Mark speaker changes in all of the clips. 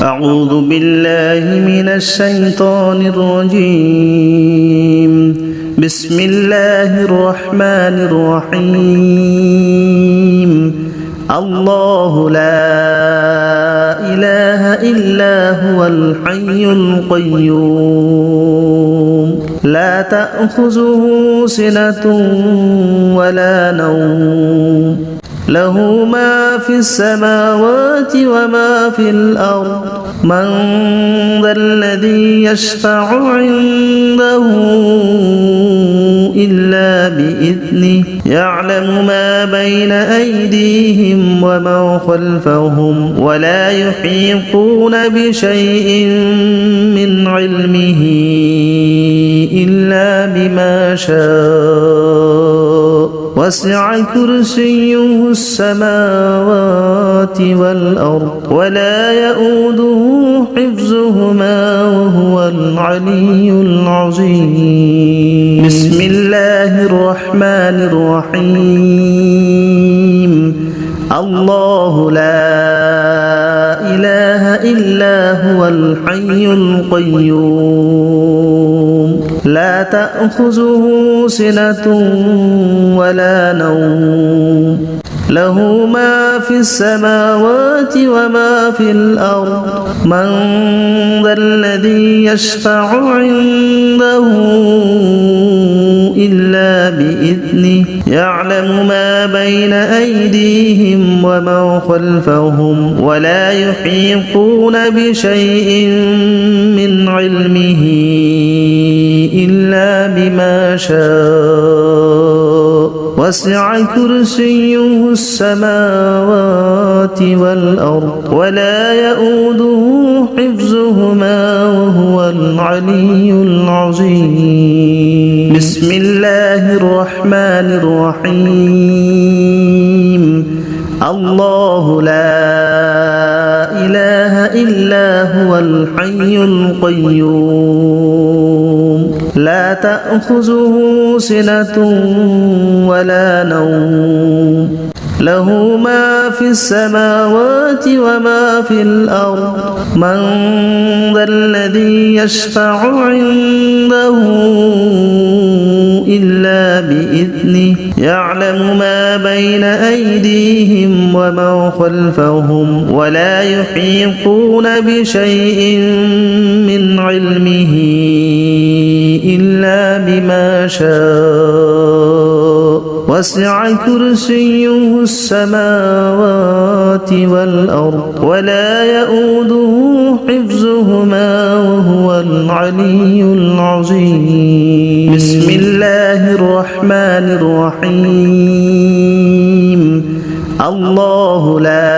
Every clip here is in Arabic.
Speaker 1: أعوذ بالله من الشيطان الرجيم بسم الله الرحمن الرحيم الله لا إله إلا هو الحي القيوم لا تأخذه سنة ولا نوم له ما في السماوات وما في الأرض من ذا الذي يشفع عنده إلا بإذنه يعلم ما بين أيديهم وما خلفهم ولا يحيطون بشيء من علمه إلا بما شاء وسع كرسيه السماوات والأرض ولا يؤوده حفظهما وهو العلي العظيم بسم الله الرحمن الرحيم الله لا إله إلا هو الحي القيوم لا تأخذه سنة ولا نوم له ما في السماوات وما في الأرض من ذا الذي يشفع عنده إلا بإذنه يعلم ما بين أيديهم وما خلفهم ولا يحيطون بشيء من علمه إلا بما شاء وسع كرسيه السماوات والأرض ولا يؤوده حفظهما وهو العلي العظيم بسم الله الرحمن الرحيم الله لا إله إلا هو الحي القيوم لا تأخذه سنة ولا نوم له ما في السماوات وما في الأرض من ذا الذي يشفع عنده إلا بإذنه يعلم ما بين أيديهم وما خلفهم ولا يحيطون بشيء من علمه إلا بما شاء وسع كرسيه السماوات والأرض ولا يؤوده حفظهما وهو العلي العظيم بسم الله الرحمن الرحيم الله لا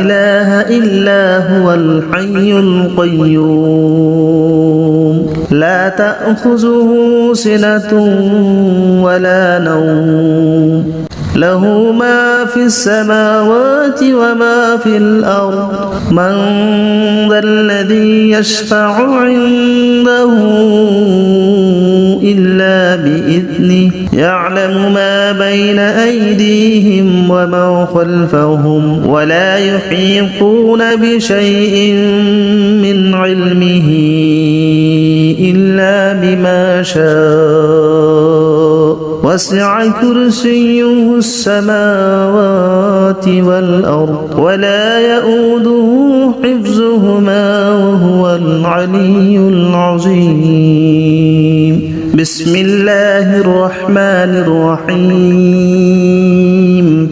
Speaker 1: إله إلا هو الحي القيوم لا تأخذه سنة ولا نوم له ما في السماوات وما في الأرض من ذا الذي يشفع عنده إلا بإذنه يعلم ما بين أيديهم وما خلفهم ولا يحيطون بشيء من علمه إلا بما شاء وسع كرسيه السماوات والأرض ولا يؤوده حفظهما وهو العلي العظيم بسم الله الرحمن الرحيم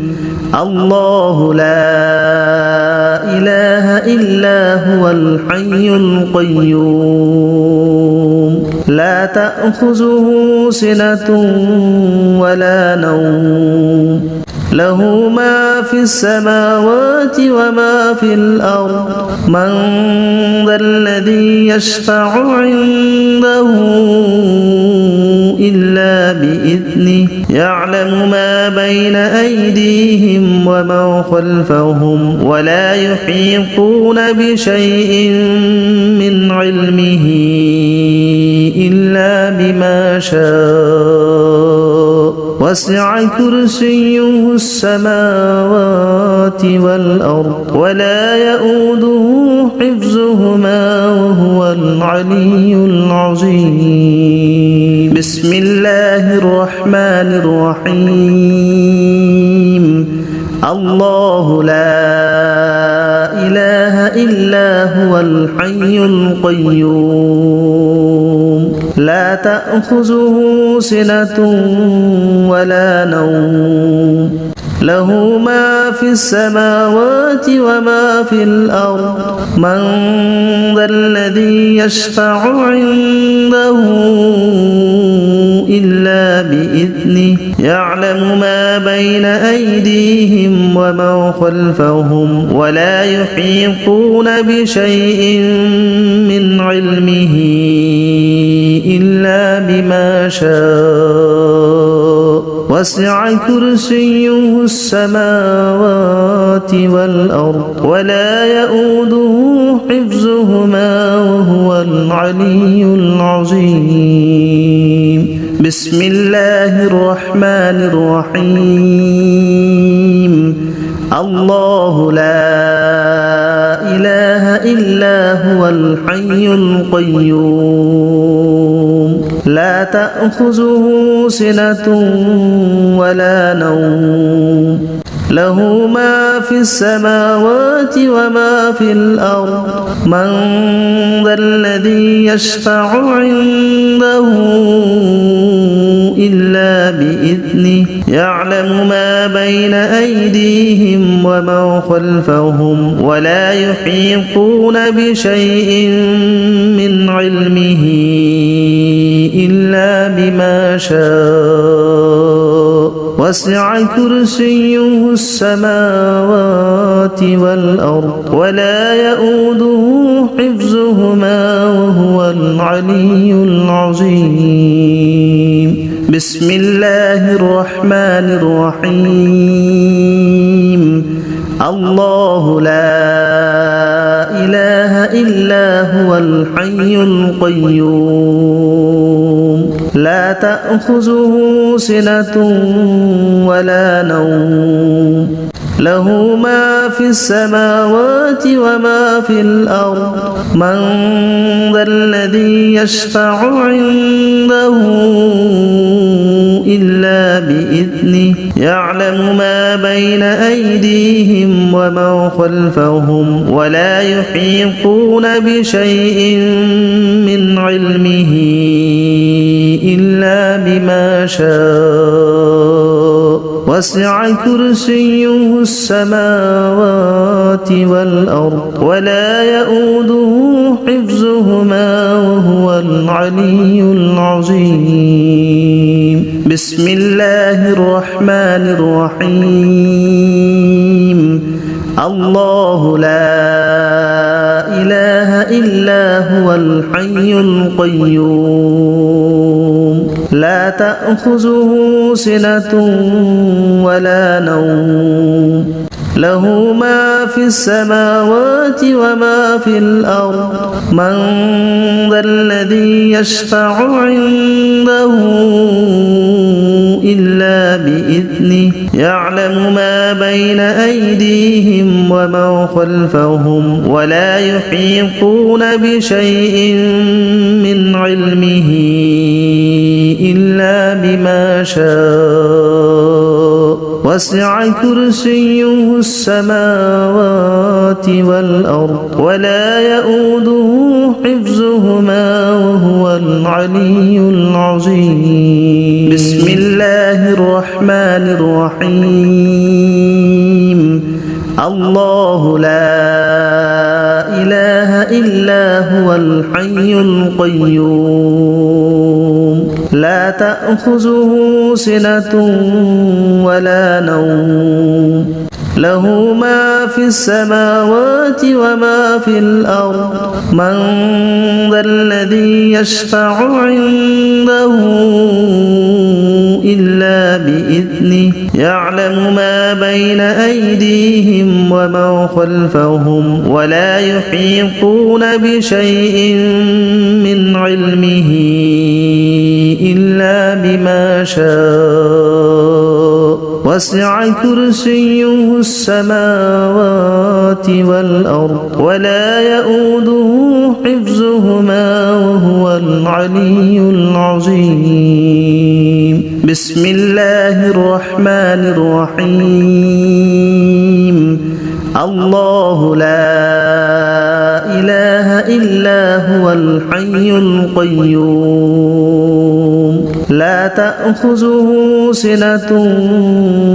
Speaker 1: الله لا إله إلا هو الحي القيوم لا تأخذه سنة ولا نوم له ما في السماوات وما في الأرض من ذا الذي يشفع عنده إلا بإذنه يعلم ما بين أيديهم وما خلفهم ولا يحيطون بشيء من علمه إلا بما شاء وسع كرسيه السماوات والأرض ولا يؤوده العلي العظيم بسم الله الرحمن الرحيم الله لا إله إلا هو الحي القيوم لا تأخذه سنة ولا نوم له ما في السماوات وما في الأرض من ذا الذي يشفع عنده إلا بإذنه يعلم ما بين أيديهم وما خلفهم ولا يحيطون بشيء من علمه إلا بما شاء وسع كرسيه السماوات والأرض ولا يؤوده حفظهما وهو العلي العظيم بسم الله الرحمن الرحيم الله لا إله إلا هو الحي القيوم لا تأخذه سنة ولا نوم له ما في السماوات وما في الأرض من ذا الذي يشفع عنده إلا بإذنه يعلم ما بين أيديهم وما خلفهم ولا يحيطون بشيء من علمه إلا بما شاء وسع كرسيه السماوات والأرض ولا يؤوده حفظهما وهو العلي العظيم بسم الله الرحمن الرحيم الله لا إله إلا هو الحي القيوم لا تأخذه سنة ولا نوم له ما في السماوات وما في الأرض من ذا الذي يشفع عنده إلا بإذنه يعلم ما بين أيديهم وما خلفهم ولا يحيطون بشيء من علمه إلا بما شاء وسع كرسيه السماوات والأرض ولا يؤوده حفظهما وهو العلي العظيم بسم الله الرحمن الرحيم الله لا إله إلا هو الحي القيوم لا تأخذه سنة ولا نوم له ما في السماوات وما في الأرض من ذا الذي يشفع عنده إلا بإذنه يعلم ما بين أيديهم وما خلفهم ولا يحيطون بشيء من علمه إلا بما شاء وسع كرسيه السماوات والأرض ولا يؤوده حفظهما وهو العلي العظيم بسم الله الرحمن الرحيم الله لا إله إلا هو الحي القيوم لا تأخذه سنة ولا نوم له ما في السماوات وما في الأرض من ذا الذي يشفع عنده إلا بإذنه يعلم ما بين أيديهم وما خلفهم ولا يحيطون بشيء من علمه إلا بما شاء وسع كرسيه السماوات والأرض ولا يؤوده حفظهما وهو العلي العظيم. بسم الله الرحمن الرحيم. الله لا إله إلا هو الحي القيوم لا تأخذه سنة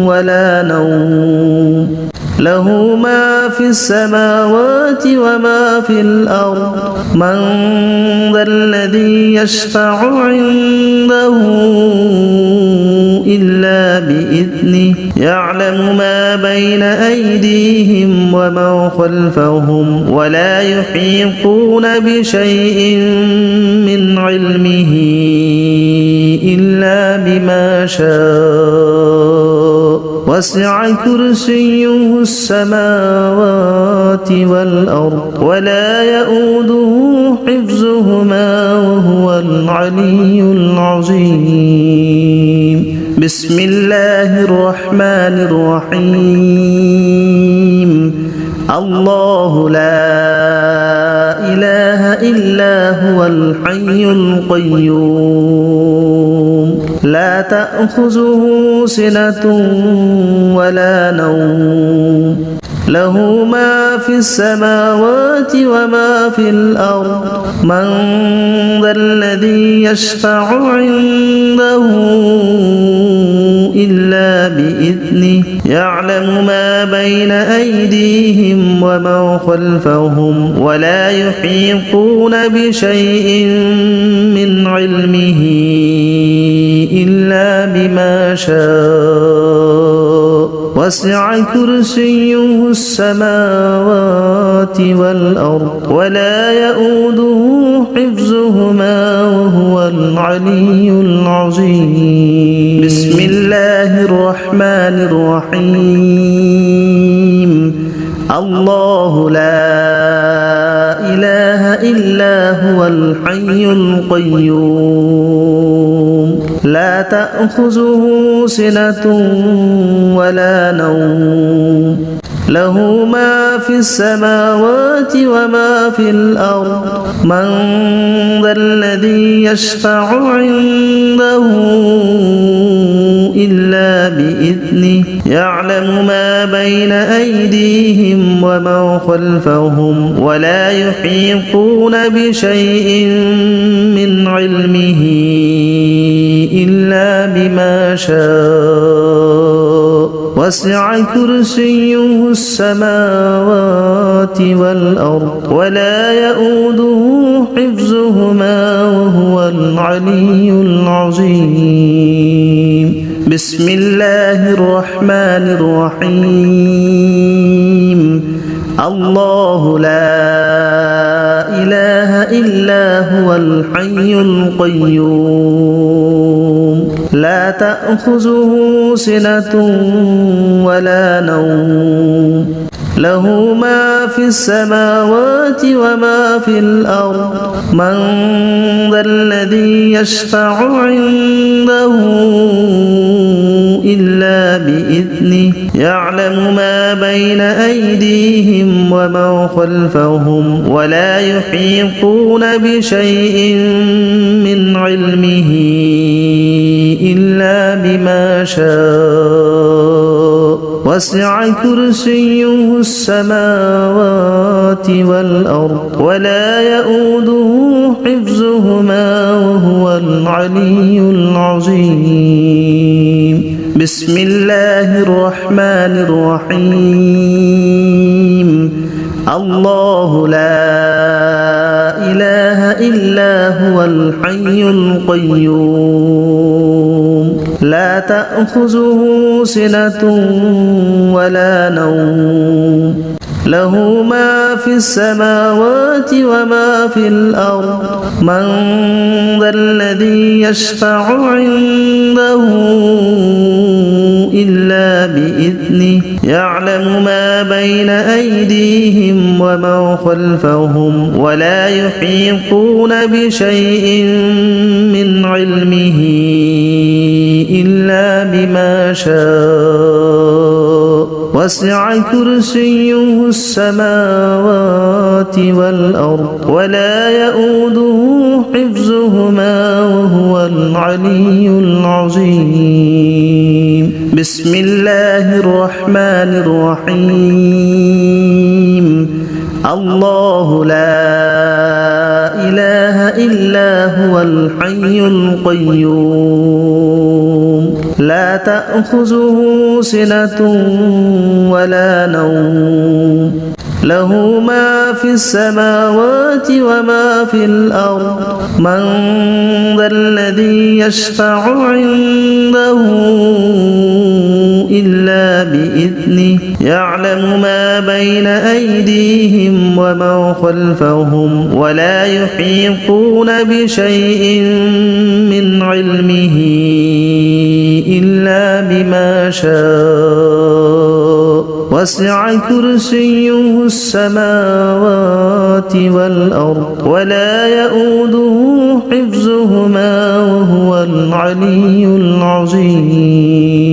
Speaker 1: ولا نوم له ما في السماوات وما في الأرض من ذا الذي يشفع عنده إلا بإذنه يعلم ما بين أيديهم وما خلفهم ولا يحيطون بشيء من علمه إلا بما شاء وسع كرسيه السماوات والأرض ولا يؤوده حفظهما وهو العلي العظيم. بسم الله الرحمن الرحيم. الله لا إله إلا هو الحي القيوم لا تأخذه سنة ولا نوم له ما في السماوات وما في الأرض من ذا الذي يشفع عنده إلا بإذنه يعلم ما بين أيديهم وما خلفهم ولا يحيطون بشيء من علمه إلا بما شاء وسع كرسيه السماوات والأرض ولا يؤوده حفظهما وهو العلي العظيم. بسم الله الرحمن الرحيم. الله لا إله إلا هو الحي القيوم لا تأخذه سنة ولا نوم له ما في السماوات وما في الأرض من ذا الذي يشفع عنده إلا بإذنه يعلم ما بين أيديهم وما خلفهم ولا يحيطون بشيء من علمه إلا بما شاء وسع كرسيه السماوات والأرض ولا يؤوده حفظهما وهو العلي العظيم. بسم الله الرحمن الرحيم. الله لا إله إلا هو الحي القيوم لا تأخذه سنة ولا نوم له ما في السماوات وما في الأرض من ذا الذي يشفع عنده إلا بإذنه يعلم ما بين أيديهم وما خلفهم ولا يحيطون بشيء من علمه إلا بما شاء وسع كرسيه السماوات والأرض ولا يؤوده حفظهما وهو العلي العظيم. بسم الله الرحمن الرحيم. الله لا إله إلا هو الحي القيوم لا تأخذه سنة ولا نوم له ما في السماوات وما في الأرض من ذا الذي يشفع عنده إلا بإذنه يعلم ما بين أيديهم وما خلفهم ولا يحيطون بشيء من علمه إلا بما شاء وسع كرسيه السماوات والأرض ولا يؤوده حفظهما وهو العلي العظيم بسم الله الرحمن الرحيم الله لا إله إلا هو الحي القيوم لا تأخذه سنة ولا نوم له ما في السماوات وما في الأرض من ذا الذي يشفع عنده إلا بإذنه يعلم ما بين أيديهم وما خلفهم ولا يحيطون بشيء من علمه إلا بما شاء وسع كرسيه السماوات والأرض ولا يؤوده حفظهما وهو العلي العظيم